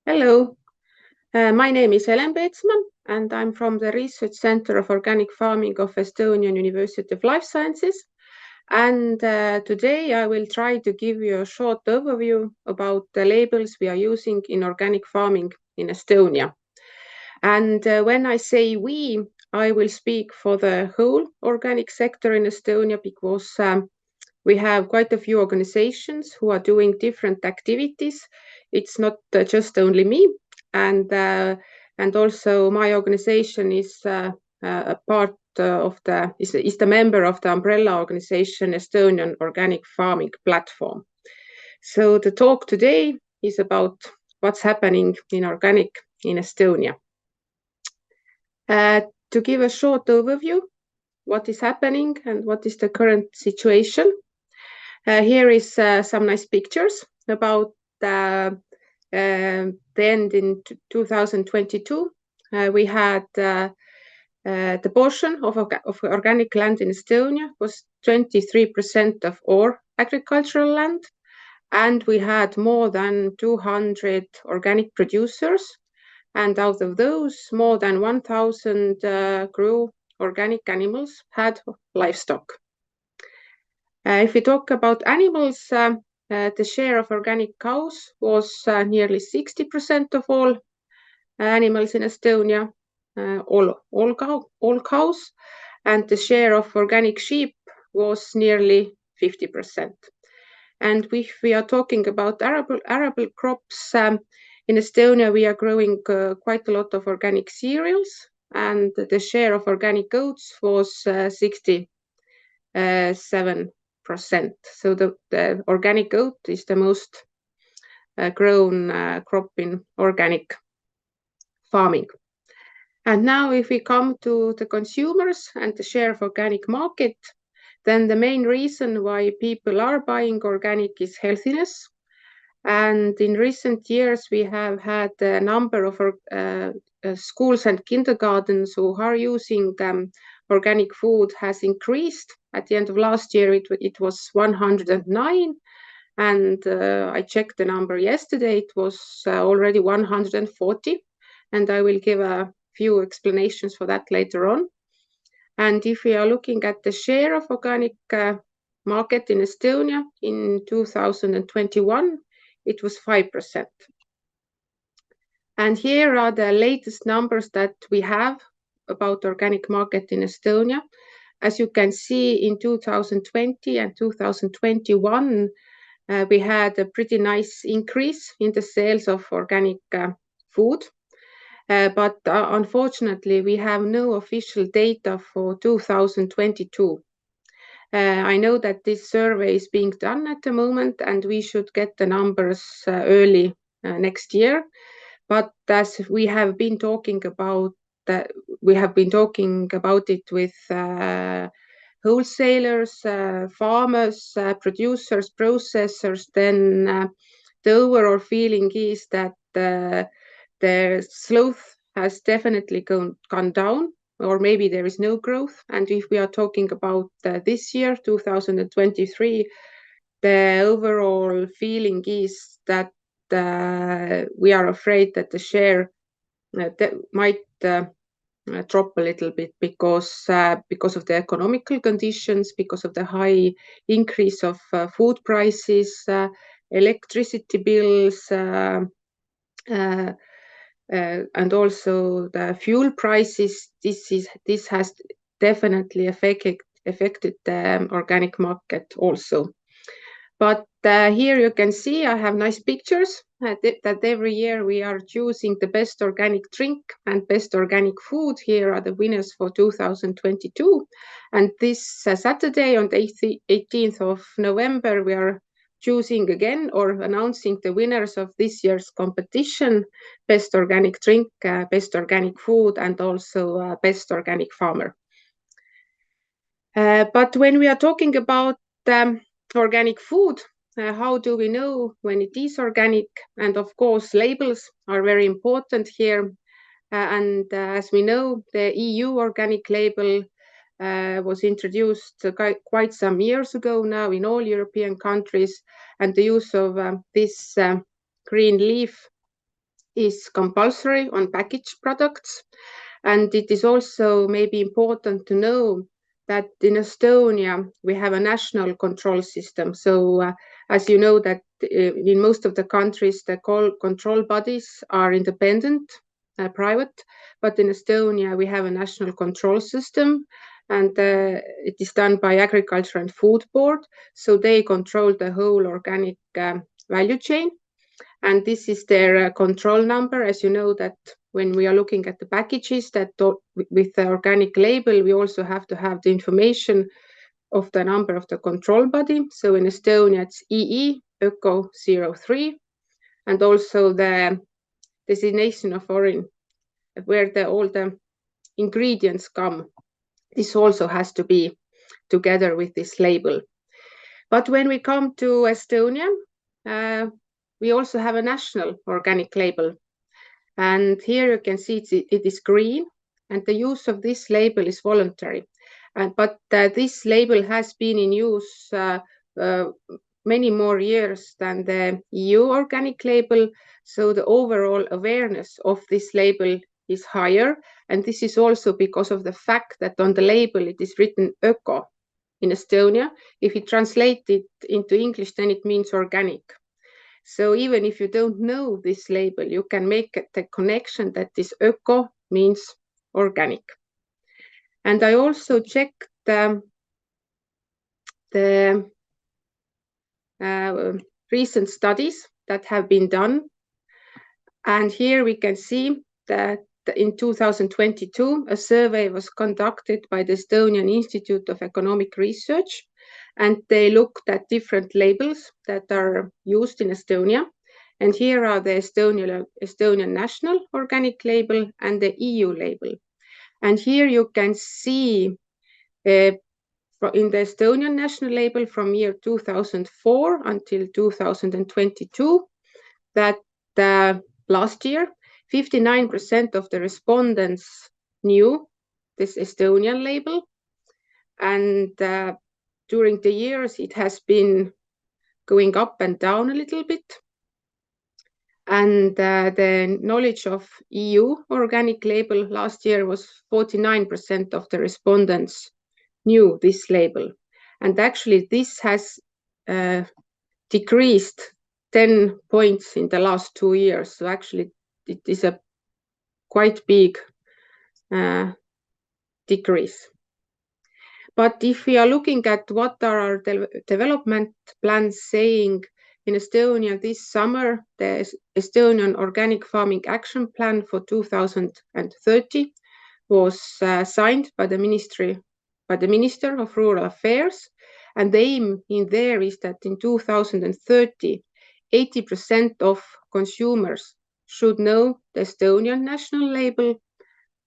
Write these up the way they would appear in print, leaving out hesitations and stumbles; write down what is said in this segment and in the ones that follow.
Hello, my name is Elen Peetsmann, and I'm from the Research Center of Organic Farming of Estonian University of Life Sciences. And today I will try to give you a short overview about the labels we are using in organic farming in Estonia. And when I say we, I will speak for the whole organic sector in Estonia because we have quite a few organizations who are doing different activities. It's not just only me, and also my organization is a part of is the member of the umbrella organization Estonian Organic Farming Platform. So the talk today is about what's happening in organic in Estonia. To give a short overview, what is happening and what is the current situation. Here is some nice pictures about the end in 2022. We had the portion of organic land in Estonia was 23% of all agricultural land, and we had more than 200 organic producers, and out of those, more than 1,000 grew organic animals, had livestock. If we talk about animals, the share of organic cows was nearly 60% of all animals in Estonia, all cows, and the share of organic sheep was nearly 50%. And if we are talking about arable crops, in Estonia we are growing quite a lot of organic cereals, and the share of organic oats was 67%. So the organic oat is the most grown crop in organic farming. And now if we come to the consumers and the share of organic market, then the main reason why people are buying organic is healthiness. And in recent years, we have had a number of schools and kindergartens who are using organic food has increased. At the end of last year, it was 109. And I checked the number yesterday, it was already 140. And I will give a few explanations for that later on. And if we are looking at the share of organic market in Estonia in 2021, it was 5%. And here are the latest numbers that we have about organic market in Estonia. As you can see, in 2020 and 2021, we had a pretty nice increase in the sales of organic food. But unfortunately, we have no official data for 2022. I know that this survey is being done at the moment, and we should get the numbers early next year. But as we have been talking about it with wholesalers, farmers, producers, processors, then the overall feeling is that the growth has definitely gone down, or maybe there is no growth. And if we are talking about this year, 2023, the overall feeling is that we are afraid that the share that might drop a little bit because of the economical conditions, because of the high increase of food prices, electricity bills, and also the fuel prices. This has definitely affected the organic market also. But here you can see I have nice pictures that every year we are choosing the best organic drink and best organic food. Here are the winners for 2022. And this Saturday on the 18th of November, we are choosing again or announcing the winners of this year's competition, best organic drink, best organic food, and also best organic farmer. But when we are talking about organic food, how do we know when it is organic? And of course, labels are very important here. And as we know, the EU organic label was introduced quite some years ago now in all European countries, and the use of this green leaf is compulsory on packaged products. And it is also maybe important to know that in Estonia, we have a national control system. So as you know that in most of the countries, the control bodies are independent, private, but in Estonia, we have a national control system, and it is done by Agriculture and Food Board. So they control the whole organic value chain. And this is their control number. As you know that when we are looking at the packages that with the organic label, we also have to have the information of the number of the control body. So in Estonia, it's EE Öko 03, and also the designation of origin, where all the ingredients come. This also has to be together with this label. But when we come to Estonia, we also have a national organic label. And here you can see it is green, and the use of this label is voluntary. But this label has been in use many more years than the EU organic label. So the overall awareness of this label is higher. And this is also because of the fact that on the label it is written Öko in Estonia. If you translate it into English, then it means organic. So even if you don't know this label, you can make the connection that this Öko means organic. And I also checked the recent studies that have been done. And here we can see that in 2022, a survey was conducted by the Estonian Institute of Economic Research, and they looked at different labels that are used in Estonia. And here are the Estonian national organic label and the EU label. And here you can see in the Estonian national label from year 2004 until 2022, that last year, 59% of the respondents knew this Estonian label. And during the years, it has been going up and down a little bit. And the knowledge of EU organic label last year was 49% of the respondents knew this label. And actually, this has decreased 10 points in the last 2 years. So actually, it is a quite big decrease. But if we are looking at what are our development plans saying in Estonia this summer, the Estonian Organic Farming Action Plan for 2030 was signed by the Minister of Rural Affairs. And the aim in there is that in 2030, 80% of consumers should know the Estonian national label,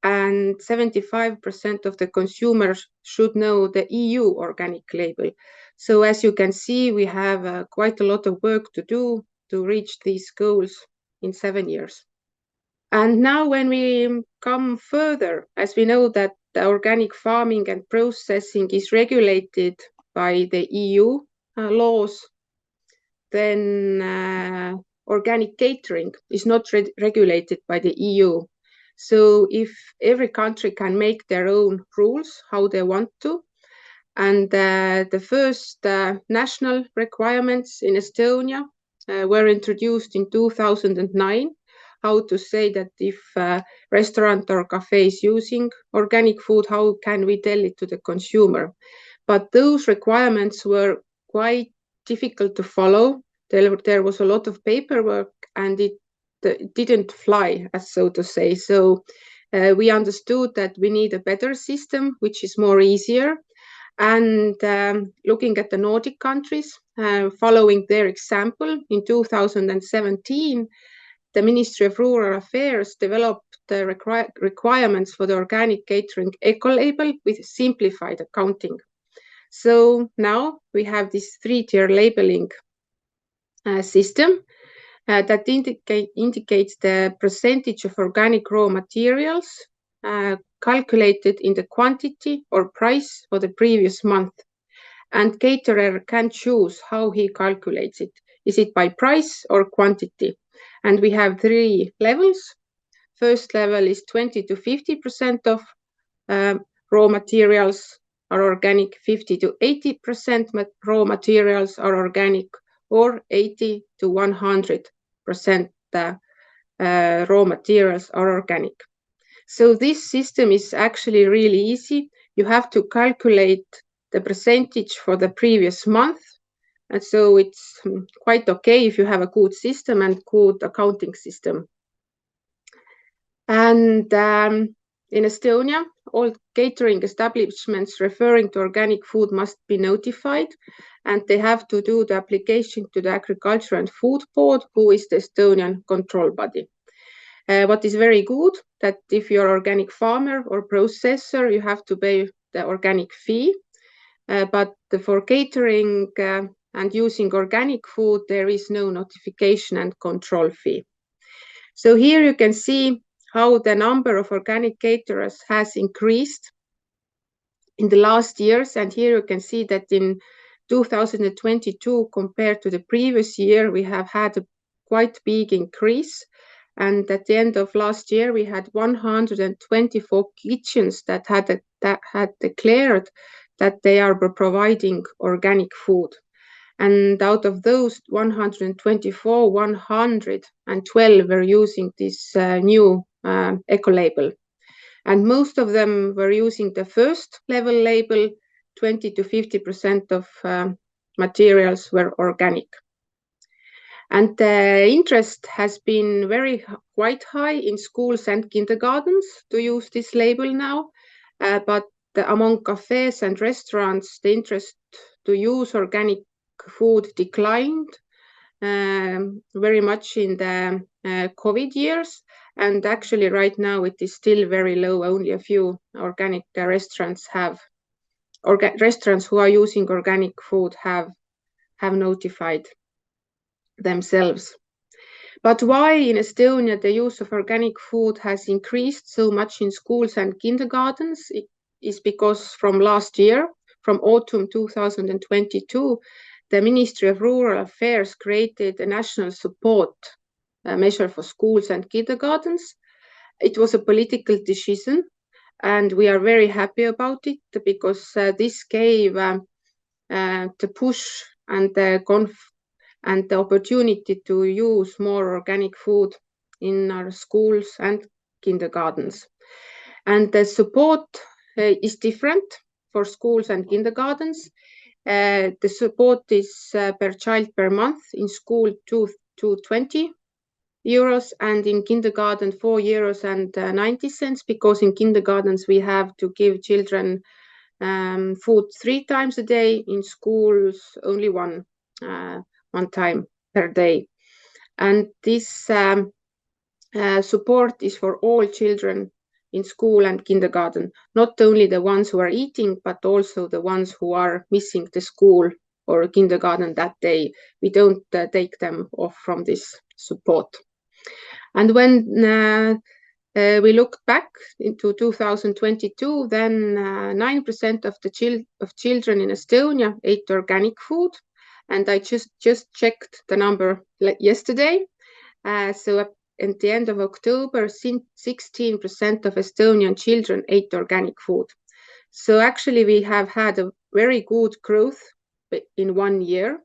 and 75% of the consumers should know the EU organic label. So as you can see, we have quite a lot of work to do to reach these goals in 7 years. And now when we come further, as we know that the organic farming and processing is regulated by the EU laws, then organic catering is not regulated by the EU. So if every country can make their own rules, how they want to, and the first national requirements in Estonia were introduced in 2009, how to say that if a restaurant or cafe is using organic food, how can we tell it to the consumer? But those requirements were quite difficult to follow. There was a lot of paperwork, and it didn't fly, as so to say. So we understood that we need a better system, which is more easier. And looking at the Nordic countries, following their example, in 2017, the Ministry of Rural Affairs developed the requirements for the organic catering eco-label with simplified accounting. So now we have this 3-tier labeling system that indicates the percentage of organic raw materials calculated in the quantity or price for the previous month. And caterer can choose how he calculates it. Is it by price or quantity? And we have 3 levels. First level is 20 to 50% of raw materials are organic, 50 to 80% raw materials are organic, or 80 to 100% raw materials are organic. So this system is actually really easy. You have to calculate the percentage for the previous month. And so it's quite okay if you have a good system and good accounting system. And in Estonia, all catering establishments referring to organic food must be notified, and they have to do the application to the Agriculture and Food Board, who is the Estonian control body. What is very good, that if you're an organic farmer or processor, you have to pay the organic fee. But for catering and using organic food, there is no notification and control fee. So here you can see how the number of organic caterers has increased in the last years. And here you can see that in 2022, compared to the previous year, we have had a quite big increase. And at the end of last year, we had 124 kitchens that had declared that they are providing organic food. And out of those 124, 112 were using this new eco-label. And most of them were using the first level label. 20 to 50% of materials were organic. And the interest has been quite high in schools and kindergartens to use this label now. But among cafes and restaurants, the interest to use organic food declined very much in the COVID years. And actually right now it is still very low. Only a few organic restaurants who are using organic food have notified themselves. But why in Estonia the use of organic food has increased so much in schools and kindergartens? It is because from last year, from autumn 2022, the Ministry of Rural Affairs created a national support measure for schools and kindergartens. It was a political decision, and we are very happy about it because this gave the push and the opportunity to use more organic food in our schools and kindergartens. And the support is different for schools and kindergartens. The support is per child per month, in school 220 euros, and in kindergarten 4.90 euros, because in kindergartens we have to give children food 3 times a day, in schools only one time per day. And this support is for all children in school and kindergarten, not only the ones who are eating, but also the ones who are missing the school or kindergarten that day. We don't take them off from this support. And when we look back into 2022, then 9% of children in Estonia ate organic food. And I just checked the number yesterday. So at the end of October, 16% of Estonian children ate organic food. So actually we have had a very good growth in 1 year.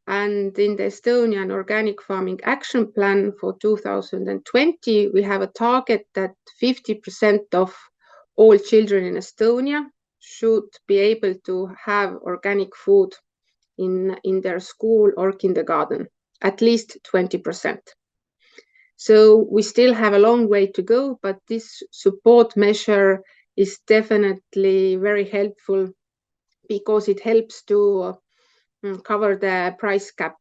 And in the Estonian Organic Farming Action Plan for 2020, we have a target that 50% of all children in Estonia should be able to have organic food in their school or kindergarten, at least 20%. So we still have a long way to go, but this support measure is definitely very helpful because it helps to cover the price gap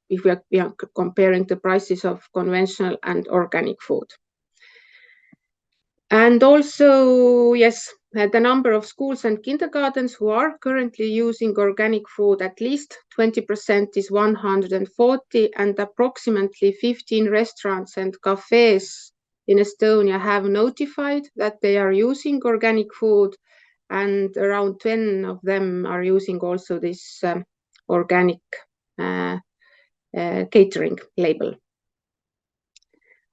if we are comparing the prices of conventional and organic food. And also, yes, the number of schools and kindergartens who are currently using organic food, at least 20%, is 140, and approximately 15 restaurants and cafes in Estonia have notified that they are using organic food, and around 10 of them are using also this organic catering label.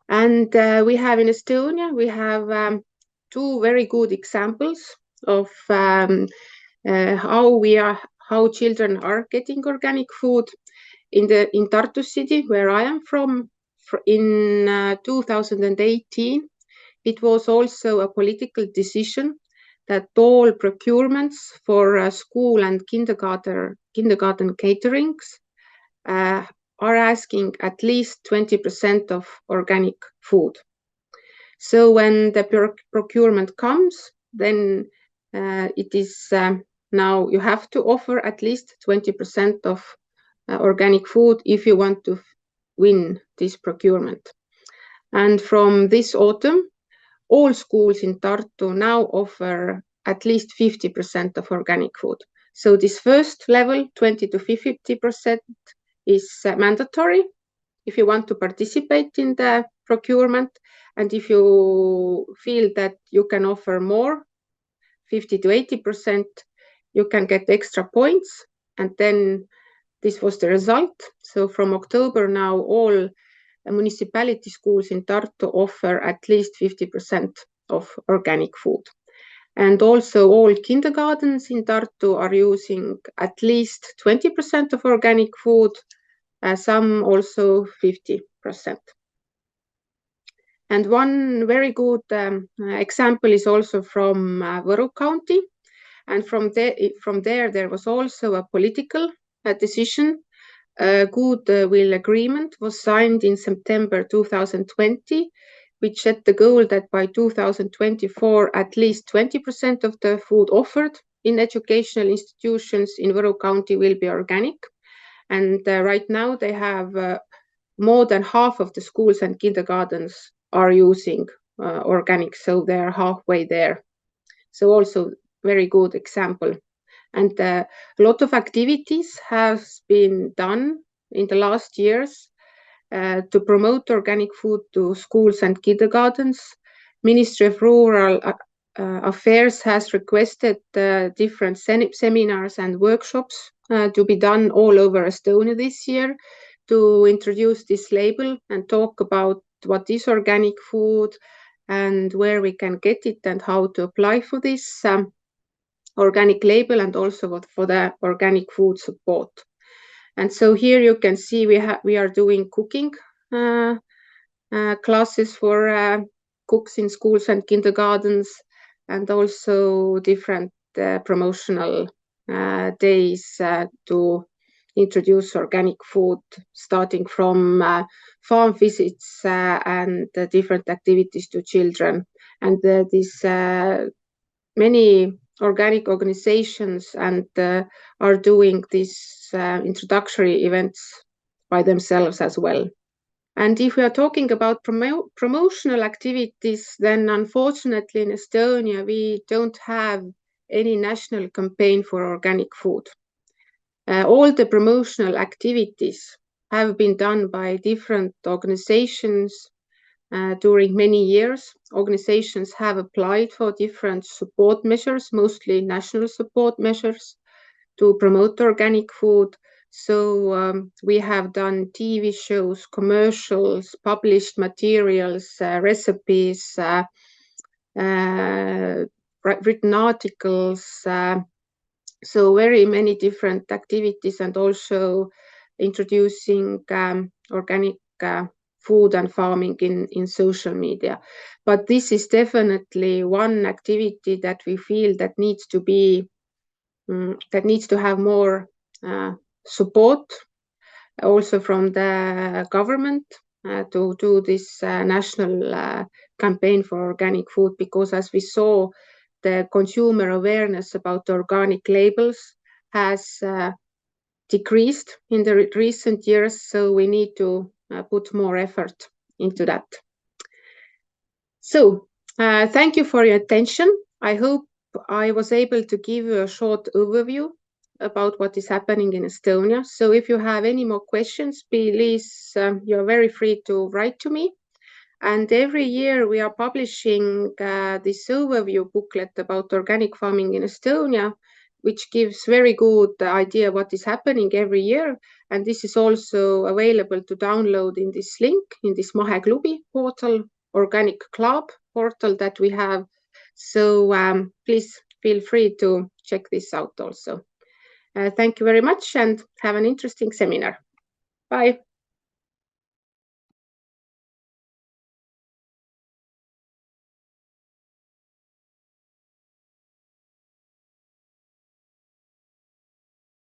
And we have in Estonia, we have two very good examples of how children are getting organic food. In Tartu city, where I am from, in 2018, it was also a political decision that all procurements for school and kindergarten caterings are asking at least 20% of organic food. So when the procurement comes, then it is now you have to offer at least 20% of organic food if you want to win this procurement. And from this autumn, all schools in Tartu now offer at least 50% of organic food. So this first level, 20 to 50%, is mandatory if you want to participate in the procurement. And if you feel that you can offer more, 50 to 80%, you can get extra points. And then this was the result. So from October now, all municipality schools in Tartu offer at least 50% of organic food. And also all kindergartens in Tartu are using at least 20% of organic food, some also 50%. And one very good example is also from Võru County. And from there was also a political decision. A goodwill agreement was signed in September 2020, which set the goal that by 2024, at least 20% of the food offered in educational institutions in Võru County will be organic. And right now they have more than half of the schools and kindergartens are using organic, so they're halfway there. So also very good example. And a lot of activities have been done in the last years to promote organic food to schools and kindergartens. Ministry of Rural Affairs has requested different seminars and workshops to be done all over Estonia this year to introduce this label and talk about what is organic food and where we can get it and how to apply for this organic label, and also for the organic food support. And so here you can see we are doing cooking classes for cooks in schools and kindergartens, and also different promotional days to introduce organic food, starting from farm visits and different activities to children. And these many organic organizations and are doing these introductory events by themselves as well. And if we are talking about promotional activities, then unfortunately in Estonia, we don't have any national campaign for organic food. All the promotional activities have been done by different organizations during many years. Organizations have applied for different support measures, mostly national support measures, to promote organic food. So we have done TV shows, commercials, published materials, recipes, written articles, so very many different activities, and also introducing organic food and farming in social media. But this is definitely one activity that we feel that needs to have more support also from the government to do this national campaign for organic food, because as we saw, the consumer awareness about organic labels has decreased in the recent years, so we need to put more effort into that. So thank you for your attention. I hope I was able to give you a short overview about what is happening in Estonia. So if you have any more questions, please, you're very free to write to me. And every year we are publishing this overview booklet about organic farming in Estonia, which gives very good idea what is happening every year. And this is also available to download in this link, in this Maheklubi portal, organic club portal that we have. So please feel free to check this out also. Thank you very much and have an interesting seminar. Bye.